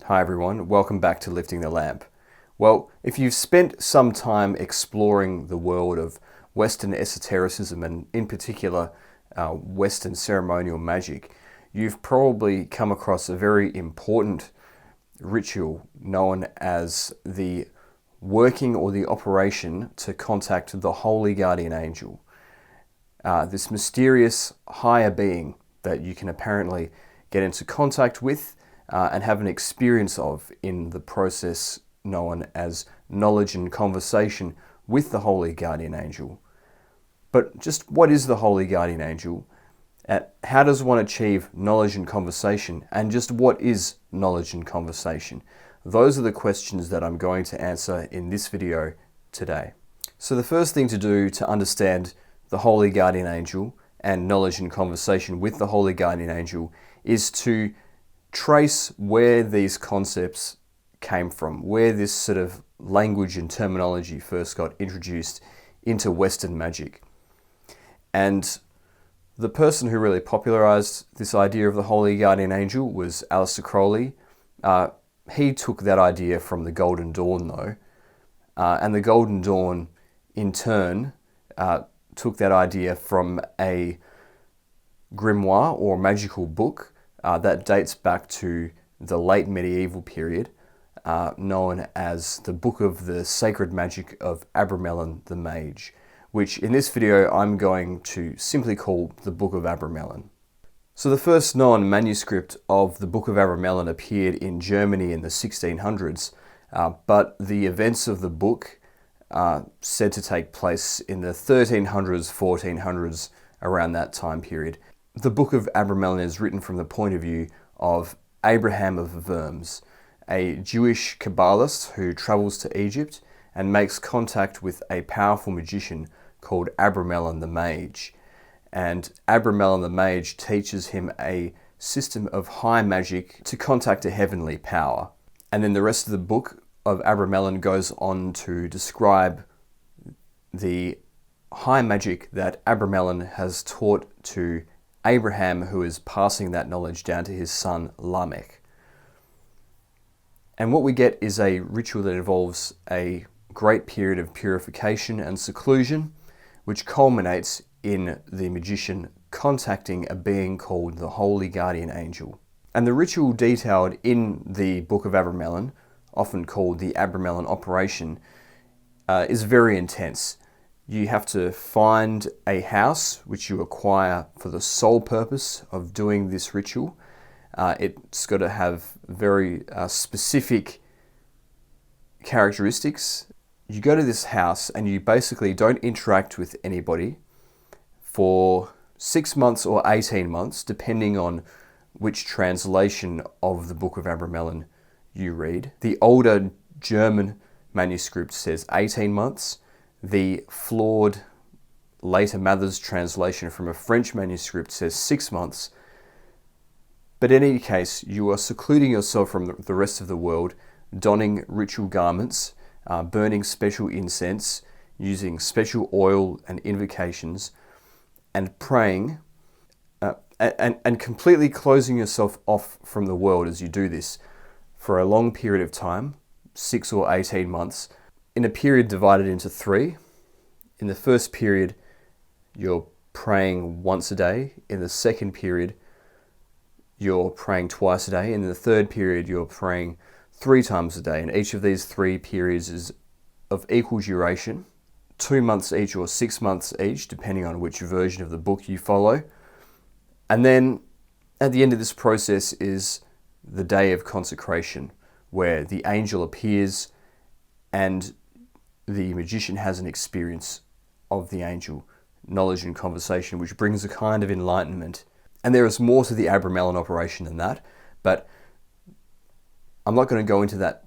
Hi everyone, welcome back to Lifting the Lamp. Well, if you've spent some time exploring the world of Western esotericism and in particular Western ceremonial magic, you've probably come across a very important ritual known as the working or the operation to contact the Holy Guardian Angel. This mysterious higher being that you can apparently get into contact with and have an experience of in the process known as knowledge and conversation with the Holy Guardian Angel. But just what is the Holy Guardian Angel? How does one achieve knowledge and conversation? And just what is knowledge and conversation? Those are the questions that I'm going to answer in this video today. So the first thing to do to understand the Holy Guardian Angel and knowledge and conversation with the Holy Guardian Angel is to trace where these concepts came from, where this sort of language and terminology first got introduced into Western magic. And the person who really popularized this idea of the Holy Guardian Angel was Crowley. He took that idea from the Golden Dawn though, and the Golden Dawn in turn took that idea from a grimoire or magical book that dates back to the late medieval period, known as the Book of the Sacred Magic of Abrameline the Mage, which in this video I'm going to simply call the Book of Abrameline. So the first known manuscript of the Book of Abrameline appeared in Germany in the 1600s, but the events of the book are said to take place in the 1300s, 1400s, around that time period. The Book of Abrameline is written from the point of view of Abraham of Worms, a Jewish Kabbalist who travels to Egypt and makes contact with a powerful magician called Abrameline the Mage. And Abrameline the Mage teaches him a system of high magic to contact a heavenly power. And then the rest of the book of Abrameline goes on to describe the high magic that Abrameline has taught to Abraham, who is passing that knowledge down to his son Lamech. And what we get is a ritual that involves a great period of purification and seclusion, which culminates in the magician contacting a being called the Holy Guardian Angel. And the ritual detailed in the Book of Abrameline, often called the Abrameline Operation, is very intense. You have to find a house which you acquire for the sole purpose of doing this ritual. It's got to have very specific characteristics. You go to this house and you basically don't interact with anybody for 6 months or 18 months, depending on which translation of the Book of Abrameline you read. The older German manuscript says 18 months. The flawed later Mather's translation from a French manuscript says 6 months. But in any case, you are secluding yourself from the rest of the world, donning ritual garments, burning special incense, using special oil and invocations, and praying, and completely closing yourself off from the world as you do this for a long period of time, 6 or 18 months, in a period divided into 3. In the first period, you're praying once a day. In the second period, you're praying twice a day. In the third period, you're praying 3 times a day. And each of these 3 periods is of equal duration, 2 months each or 6 months each, depending on which version of the book you follow. And then at the end of this process is the day of consecration, where the angel appears and the magician has an experience of the angel, knowledge and conversation, which brings a kind of enlightenment. And there is more to the Abrameline operation than that, but I'm not going to go into that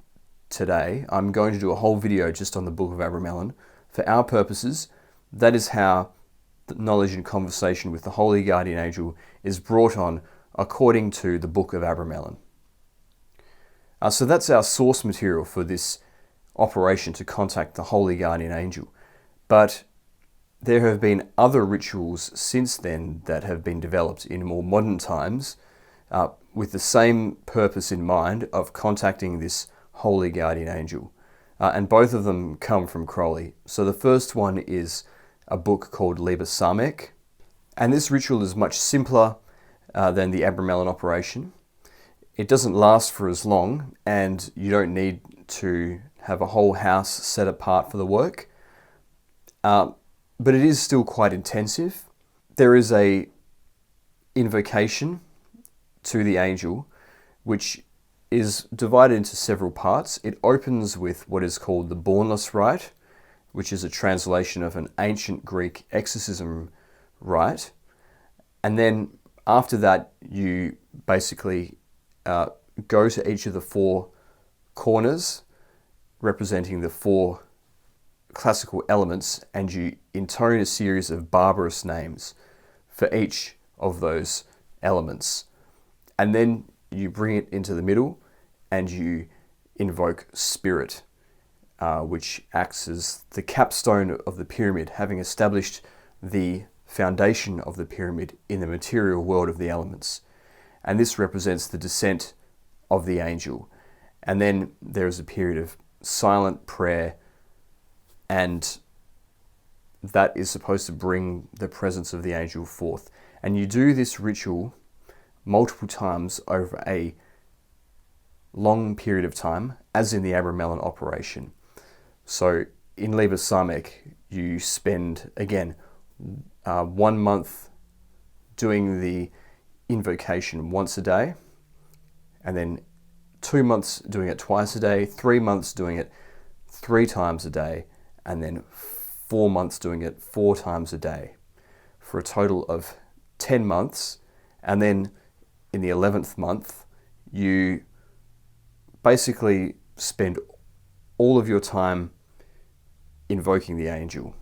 today. I'm going to do a whole video just on the Book of Abrameline. For our purposes, that is how the knowledge and conversation with the Holy Guardian Angel is brought on according to the Book of Abrameline. So that's our source material for this operation to contact the Holy Guardian Angel. But there have been other rituals since then that have been developed in more modern times with the same purpose in mind of contacting this holy guardian angel. And both of them come from Crowley. So the first one is a book called Librasomic. And this ritual is much simpler than the Abrameline Operation. It doesn't last for as long, and you don't need to have a whole house set apart for the work. But it is still quite intensive. There is a invocation to the angel, which is divided into several parts. It opens with what is called the Bornless Rite, which is a translation of an ancient Greek exorcism rite. And then after that, you basically go to each of the four corners representing the four classical elements, and you intone a series of barbarous names for each of those elements. And then you bring it into the middle and you invoke spirit, which acts as the capstone of the pyramid, having established the foundation of the pyramid in the material world of the elements. And this represents the descent of the angel. And then there is a period of silent prayer, and that is supposed to bring the presence of the angel forth. And you do this ritual multiple times over a long period of time, as in the Abrameline Operation. So in Librasomic, you spend, again, 1 month doing the invocation once a day, and then 2 months doing it twice a day, 3 months doing it 3 times a day, and then 4 months doing it 4 times a day, for a total of 10 months. And then in the 11th month, you basically spend all of your time invoking the angel.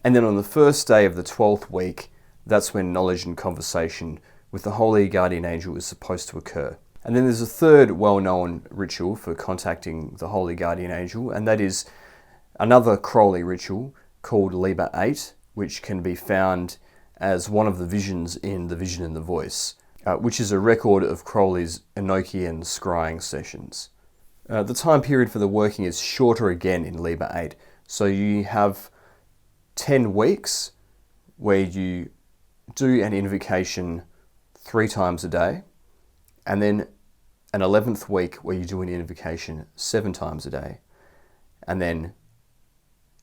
And then on the first day of the 12th week, that's when knowledge and conversation with the holy guardian angel is supposed to occur. And then there's a third well-known ritual for contacting the holy guardian angel, and that is another Crowley ritual called Liber 8, which can be found as one of the visions in The Vision and the Voice, which is a record of Crowley's Enochian scrying sessions. The time period for the working is shorter again in Liber 8, so you have 10 weeks where you do an invocation 3 times a day, and then an 11th week where you do an invocation 7 times a day, and then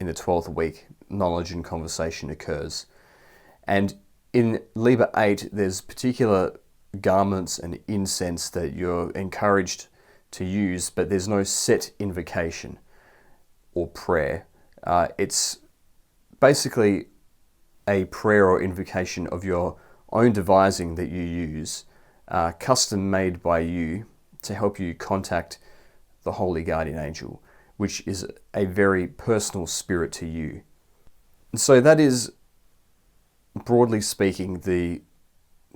in the 12th week, knowledge and conversation occurs. And in Liber 8, there's particular garments and incense that you're encouraged to use, but there's no set invocation or prayer. It's basically a prayer or invocation of your own devising that you use, custom made by you to help you contact the holy guardian angel, which is a very personal spirit to you. And so that is, broadly speaking, the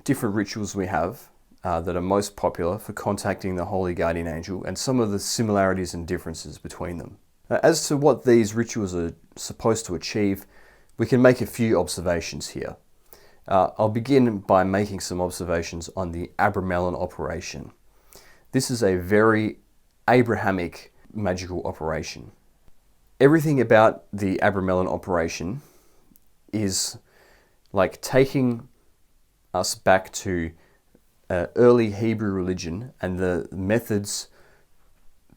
different rituals we have that are most popular for contacting the holy guardian angel, and some of the similarities and differences between them. As to what these rituals are supposed to achieve, we can make a few observations here. I'll begin by making some observations on the Abrameline Operation. This is a very Abrahamic magical operation. Everything about the Abrameline Operation is like taking us back to early Hebrew religion and the methods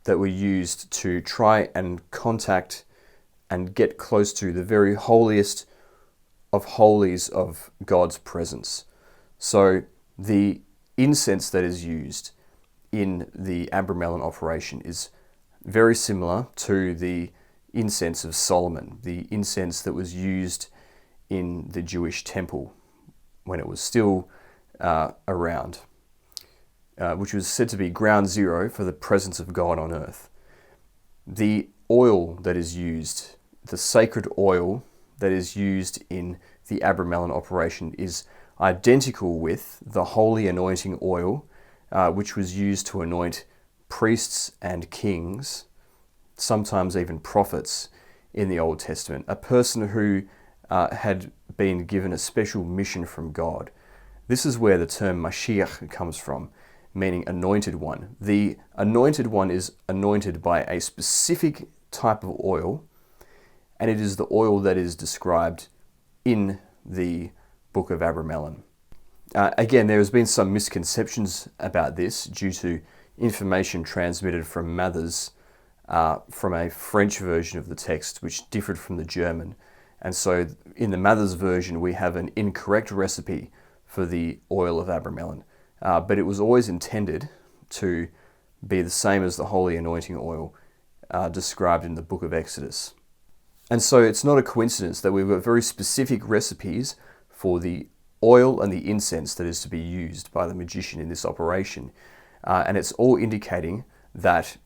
that were used to try and contact and get close to the very holiest of holies of God's presence. So the incense that is used in the Abrameline Operation is very similar to the incense of Solomon, the incense that was used in the Jewish temple when it was still around, which was said to be ground zero for the presence of God on earth. The oil that is used, the sacred oil that is used in the Abrameline Operation, is identical with the holy anointing oil, which was used to anoint priests and kings, sometimes even prophets in the Old Testament, a person who had been given a special mission from God. This is where the term Mashiach comes from, meaning anointed one. The anointed one is anointed by a specific type of oil, and it is the oil that is described in the book of Abrameline. Again, there has been some misconceptions about this due to information transmitted from Mathers from a French version of the text, which differed from the German. And so in the Mathers version, we have an incorrect recipe for the oil of Abrameline. But it was always intended to be the same as the holy anointing oil described in the book of Exodus. And so it's not a coincidence that we've got very specific recipes for the oil and the incense that is to be used by the magician in this operation. And it's all indicating that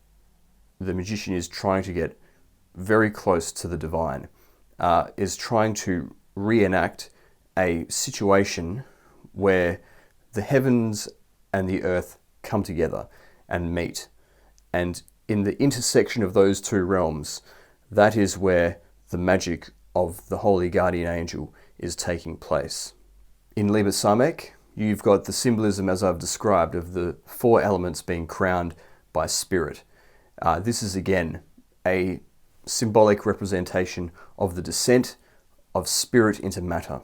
the magician is trying to get very close to the divine, is trying to reenact a situation where the heavens and the earth come together and meet. And in the intersection of those two realms, that is where the magic of the holy guardian angel is taking place. In Librasomic, you've got the symbolism, as I've described, of the four elements being crowned by spirit. This is again a symbolic representation of the descent of spirit into matter.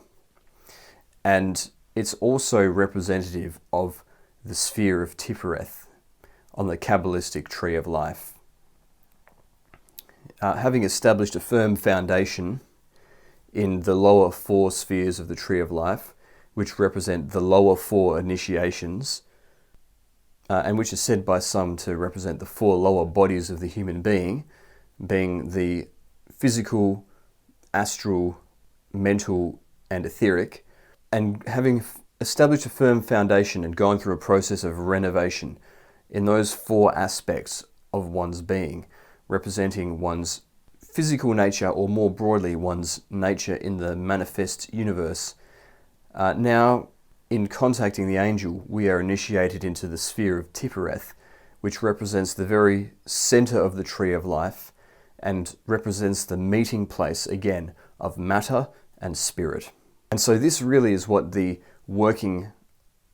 And it's also representative of the sphere of Tifereth on the Kabbalistic tree of life. Having established a firm foundation in the lower four spheres of the tree of life, which represent the lower four initiations, and which is said by some to represent the four lower bodies of the human being the physical, astral, mental, and etheric, and having established a firm foundation and gone through a process of renovation in those four aspects of one's being, representing one's physical nature, or more broadly, one's nature in the manifest universe. Now, in contacting the angel, we are initiated into the sphere of Tifereth, which represents the very center of the tree of life and represents the meeting place, again, of matter and spirit. And so this really is what the working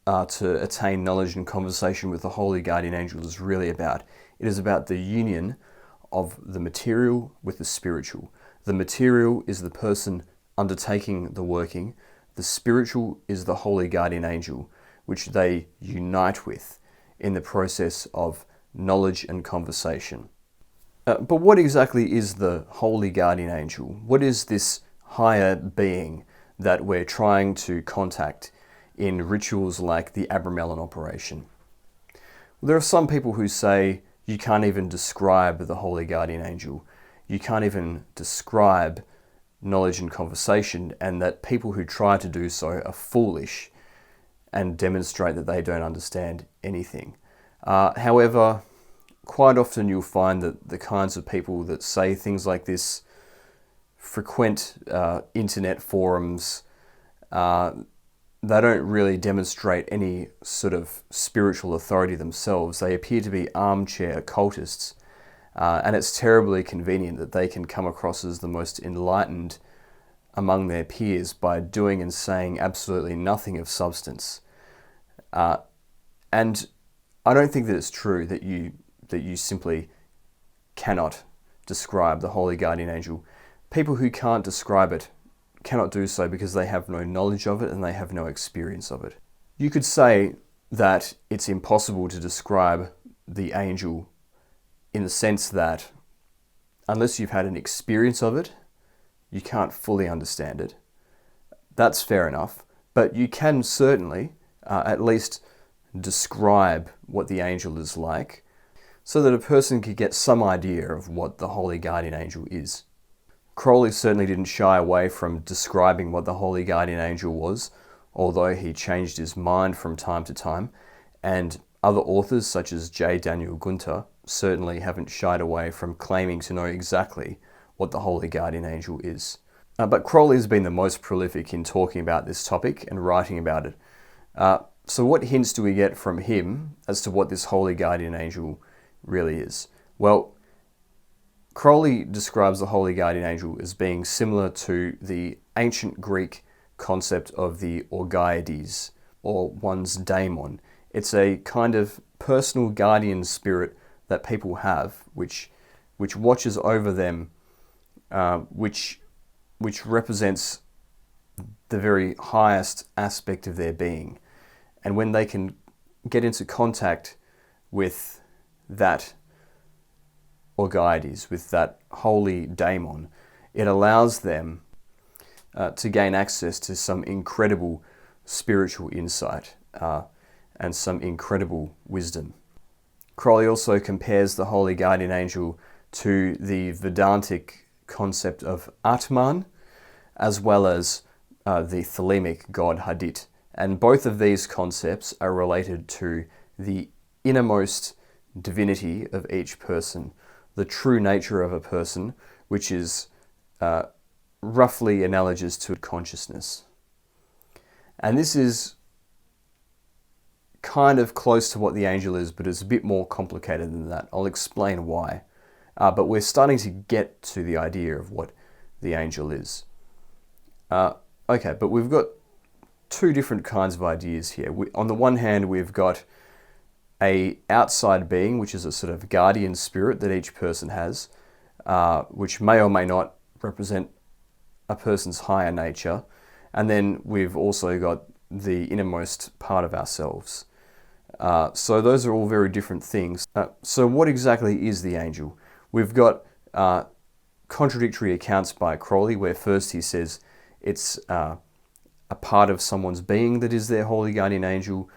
to attain knowledge and conversation with the holy guardian angel is really about. It is about the union of the material with the spiritual. The material is the person undertaking the working. The spiritual is the holy guardian angel, which they unite with in the process of knowledge and conversation. But what exactly is the holy guardian angel? What is this higher being that we're trying to contact in rituals like the Abrameline Operation? Well, there are some people who say you can't even describe the holy guardian angel. You can't even describe knowledge and conversation, and that people who try to do so are foolish and demonstrate that they don't understand anything. However, quite often you'll find that the kinds of people that say things like this frequent internet forums. They don't really demonstrate any sort of spiritual authority themselves. They appear to be armchair occultists. And it's terribly convenient that they can come across as the most enlightened among their peers by doing and saying absolutely nothing of substance. And I don't think that it's true that you simply cannot describe the holy guardian angel. People who can't describe it cannot do so because they have no knowledge of it and they have no experience of it. You could say that it's impossible to describe the angel in the sense that unless you've had an experience of it, you can't fully understand it. That's fair enough, but you can certainly at least describe what the angel is like so that a person could get some idea of what the holy guardian angel is. Crowleys certainly didn't shy away from describing what the holy guardian angel was, although he changed his mind from time to time, and other authors such as J. Daniel Gunther certainly haven't shied away from claiming to know exactly what the holy guardian angel is. But Crowley has been the most prolific in talking about this topic and writing about it. So what hints do we get from him as to what this holy guardian angel really is? Well, Crowley describes the holy guardian angel as being similar to the ancient Greek concept of the Orgiades. or one's daemon. It's a kind of personal guardian spirit that people have, which watches over them, which represents the very highest aspect of their being. And when they can get into contact with that Orgaides, with that holy daemon, it allows them to gain access to some incredible spiritual insight and some incredible wisdom. Crowley also compares the holy guardian angel to the Vedantic concept of Atman, as well as the Thelemic god Hadit. And both of these concepts are related to the innermost divinity of each person, the true nature of a person, which is roughly analogous to consciousness. And this is kind of close to what the angel is, but it's a bit more complicated than that. I'll explain why. But we're starting to get to the idea of what the angel is. Okay, but we've got two different kinds of ideas here. On the one hand, we've got a outside being, which is a sort of guardian spirit that each person has, which may or may not represent a person's higher nature. And then we've also got the innermost part of ourselves. So those are all very different things. So what exactly is the angel? We've got contradictory accounts by Crowley, where first he says it's a part of someone's being that is their holy guardian angel.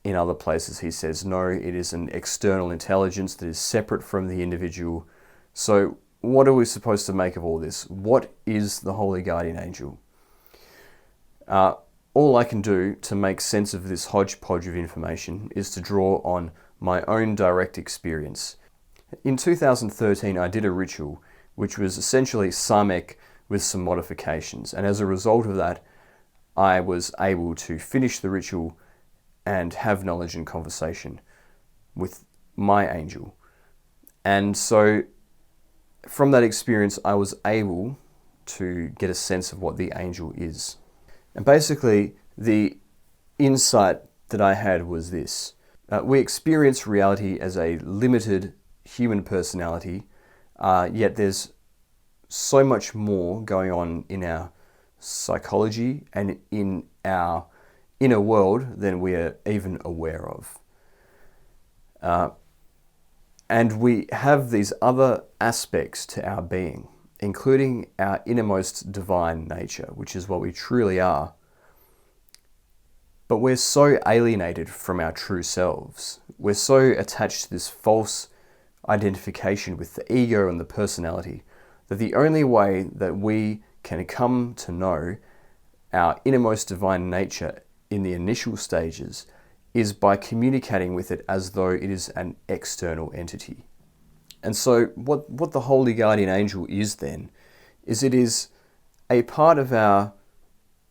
In other places he says, no, it is an external intelligence that is separate from the individual. So what are we supposed to make of all this? What is the holy guardian angel? All I can do to make sense of this hodgepodge of information is to draw on my own direct experience. In 2013, I did a ritual which was essentially Samek with some modifications, and as a result of that, I was able to finish the ritual and have knowledge and conversation with my angel. And so from that experience, I was able to get a sense of what the angel is. And basically, the insight that I had was this. We experience reality as a limited human personality, yet there's so much more going on in our psychology and in our inner world than we are even aware of. And we have these other aspects to our being, including our innermost divine nature, which is what we truly are. But we're so alienated from our true selves. We're so attached to this false identification with the ego and the personality that the only way that we can come to know our innermost divine nature in the initial stages is by communicating with it as though it is an external entity. And so what the holy guardian angel is then, is it is a part of our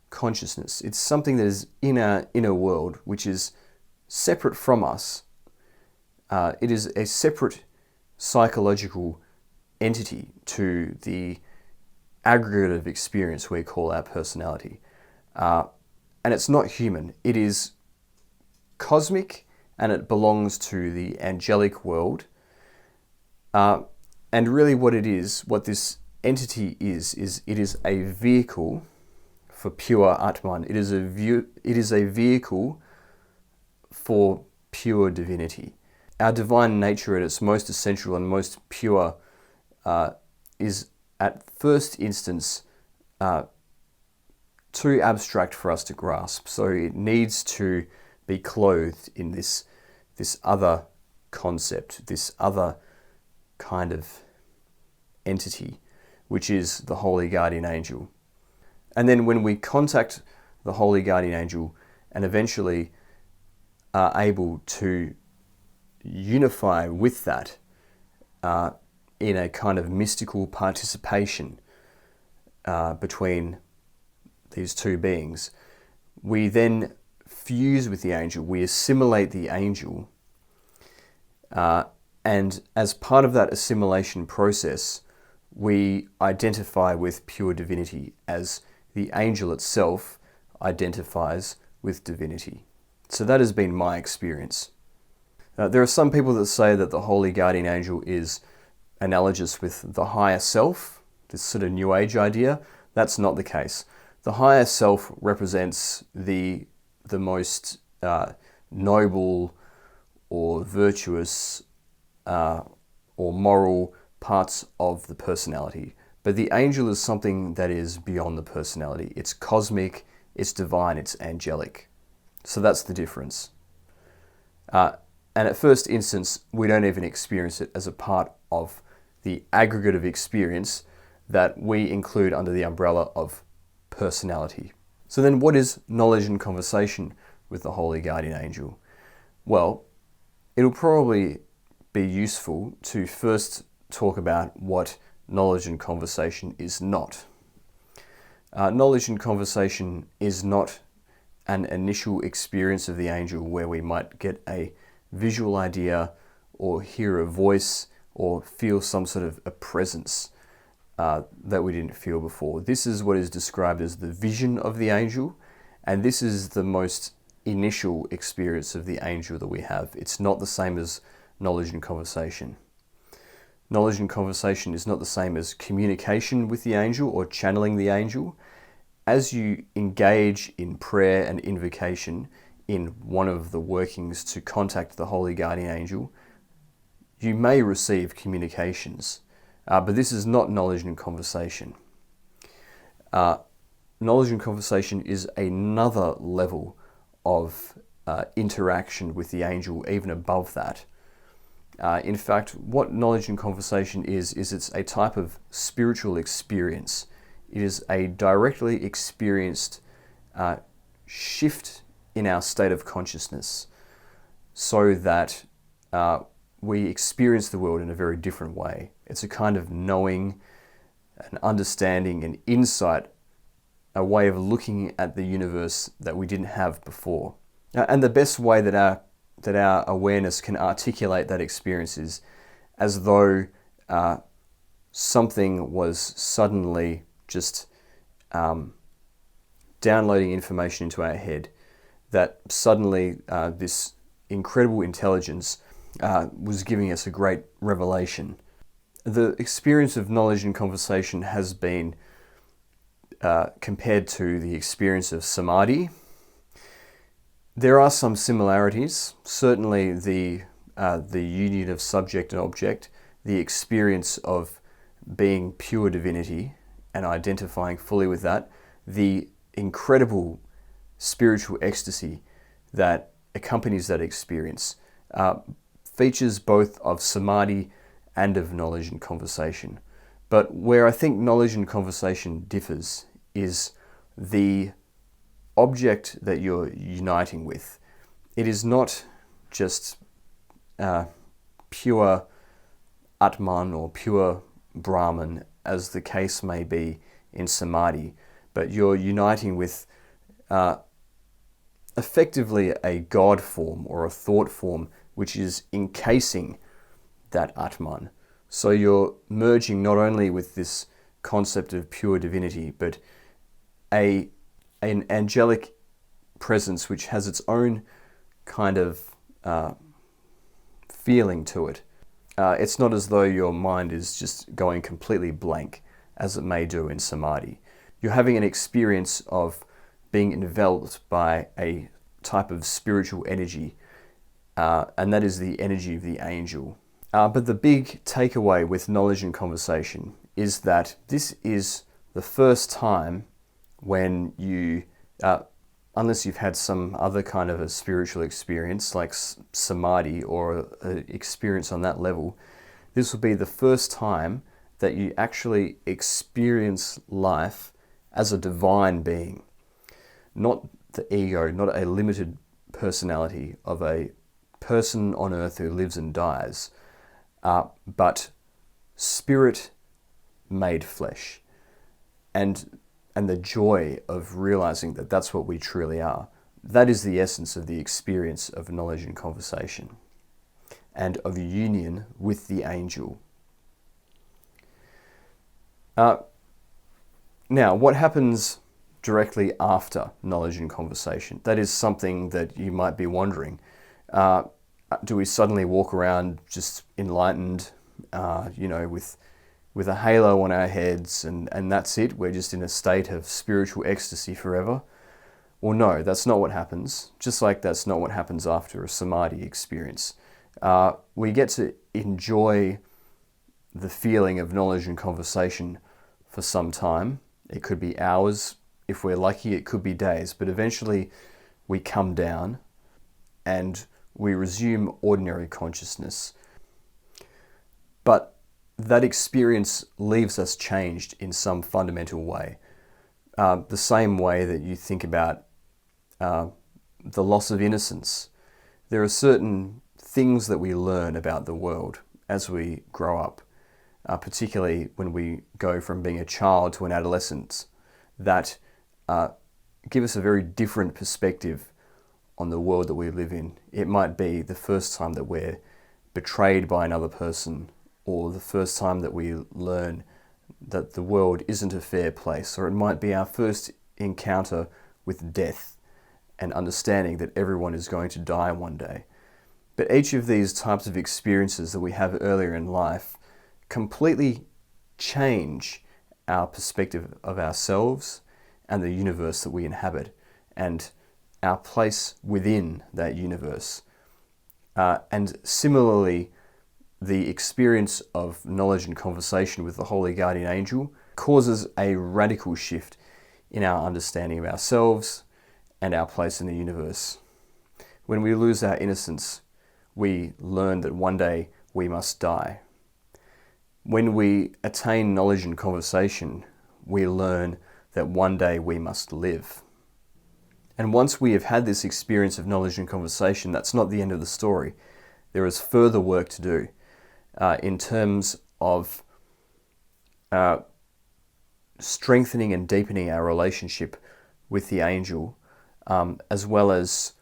consciousness. It's something that is in our inner world, which is separate from us. It is a separate psychological entity to the aggregate of experience we call our personality. And it's not human. It is cosmic, and it belongs to the angelic world. And really what it is, what this entity is it is a vehicle for pure Atman. It is a vehicle for pure divinity. Our divine nature at its most essential and most pure is at first instance too abstract for us to grasp. So it needs to be clothed in this other concept, this other kind of entity, which is the holy guardian angel. And then when we contact the holy guardian angel and eventually are able to unify with that in a kind of mystical participation between these two beings, we then fuse with the angel, we assimilate the angel, and as part of that assimilation process, we identify with pure divinity as the angel itself identifies with divinity. So that has been my experience. There are some people that say that the holy guardian angel is analogous with the higher self, this sort of New Age idea. That's not the case. The higher self represents the most noble or virtuous or moral parts of the personality. But the angel is something that is beyond the personality. It's cosmic, it's divine, it's angelic. So that's the difference. And at first instance, we don't even experience it as a part of the aggregate of experience that we include under the umbrella of personality. So then what is knowledge and conversation with the holy guardian angel? Well, it'll probably be useful to first talk about what knowledge and conversation is not. Knowledge and conversation is not an initial experience of the angel where we might get a visual idea or hear a voice or feel some sort of a presence that we didn't feel before. This is what is described as the vision of the angel, and this is the most initial experience of the angel that we have. It's not the same as knowledge and conversation. Knowledge and conversation is not the same as communication with the angel or channeling the angel. As you engage in prayer and invocation in one of the workings to contact the holy guardian angel, you may receive communications, but this is not knowledge and conversation. Knowledge and conversation is another level of interaction with the angel, even above that. In fact, what knowledge and conversation is it's a type of spiritual experience. It is a directly experienced shift in our state of consciousness so that we experience the world in a very different way. It's a kind of knowing, an understanding, an insight, a way of looking at the universe that we didn't have before. And the best way that our awareness can articulate that experience is as though something was suddenly just downloading information into our head, that suddenly this incredible intelligence was giving us a great revelation. The experience of knowledge and conversation has been compared to the experience of Samadhi. There are some similarities. Certainly the union of subject and object, the experience of being pure divinity and identifying fully with that, the incredible spiritual ecstasy that accompanies that experience, features both of Samadhi and of knowledge and conversation. But where I think knowledge and conversation differs is the object that you're uniting with. It is not just pure Atman or pure Brahman, as the case may be in Samadhi, but you're uniting with effectively a God form or a thought form which is encasing that Atman. So you're merging not only with this concept of pure divinity, but an angelic presence which has its own kind of feeling to it. It's not as though your mind is just going completely blank, as it may do in Samadhi. You're having an experience of being enveloped by a type of spiritual energy, and that is the energy of the angel. But the big takeaway with knowledge and conversation is that this is the first time when you, unless you've had some other kind of a spiritual experience like Samadhi or an experience on that level, this will be the first time that you actually experience life as a divine being. Not the ego, not a limited personality of a person on earth who lives and dies, but spirit made flesh. And the joy of realizing that that's what we truly are. That is the essence of the experience of knowledge and conversation, and of union with the angel. Now, what happens directly after knowledge and conversation? That is something that you might be wondering. Do we suddenly walk around just enlightened, with a halo on our heads, and that's it? We're just in a state of spiritual ecstasy forever? Well, no, that's not what happens. Just like that's not what happens after a Samadhi experience. We get to enjoy the feeling of knowledge and conversation for some time. It could be hours. If we're lucky, it could be days. But eventually we come down and we resume ordinary consciousness. But that experience leaves us changed in some fundamental way. The same way that you think about the loss of innocence. There are certain things that we learn about the world as we grow up, particularly when we go from being a child to an adolescent, that give us a very different perspective on the world that we live in. It might be the first time that we're betrayed by another person, or the first time that we learn that the world isn't a fair place, or it might be our first encounter with death and understanding that everyone is going to die one day. But each of these types of experiences that we have earlier in life completely change our perspective of ourselves and the universe that we inhabit, and our place within that universe. And similarly, the experience of knowledge and conversation with the Holy Guardian Angel causes a radical shift in our understanding of ourselves and our place in the universe. When we lose our innocence, we learn that one day we must die. When we attain knowledge and conversation, we learn that one day we must live. And once we have had this experience of knowledge and conversation, that's not the end of the story. There is further work to do in terms of strengthening and deepening our relationship with the angel, as well as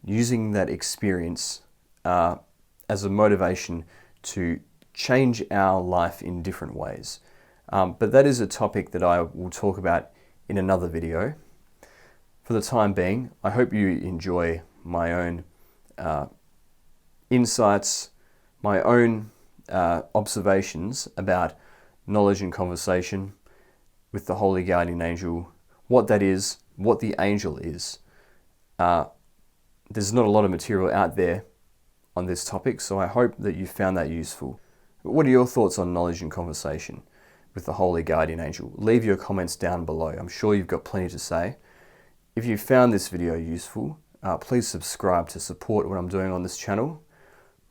using that experience as a motivation to change our life in different ways. But that is a topic that I will talk about in another video. For the time being, I hope you enjoy my own insights, my own observations about knowledge and conversation with the Holy Guardian Angel, what that is, what the angel is. There's not a lot of material out there on this topic, so I hope that you found that useful. But what are your thoughts on knowledge and conversation with the Holy Guardian Angel? Leave your comments down below. I'm sure you've got plenty to say. If you found this video useful, please subscribe to support what I'm doing on this channel.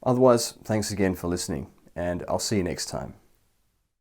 Otherwise, thanks again for listening, and I'll see you next time.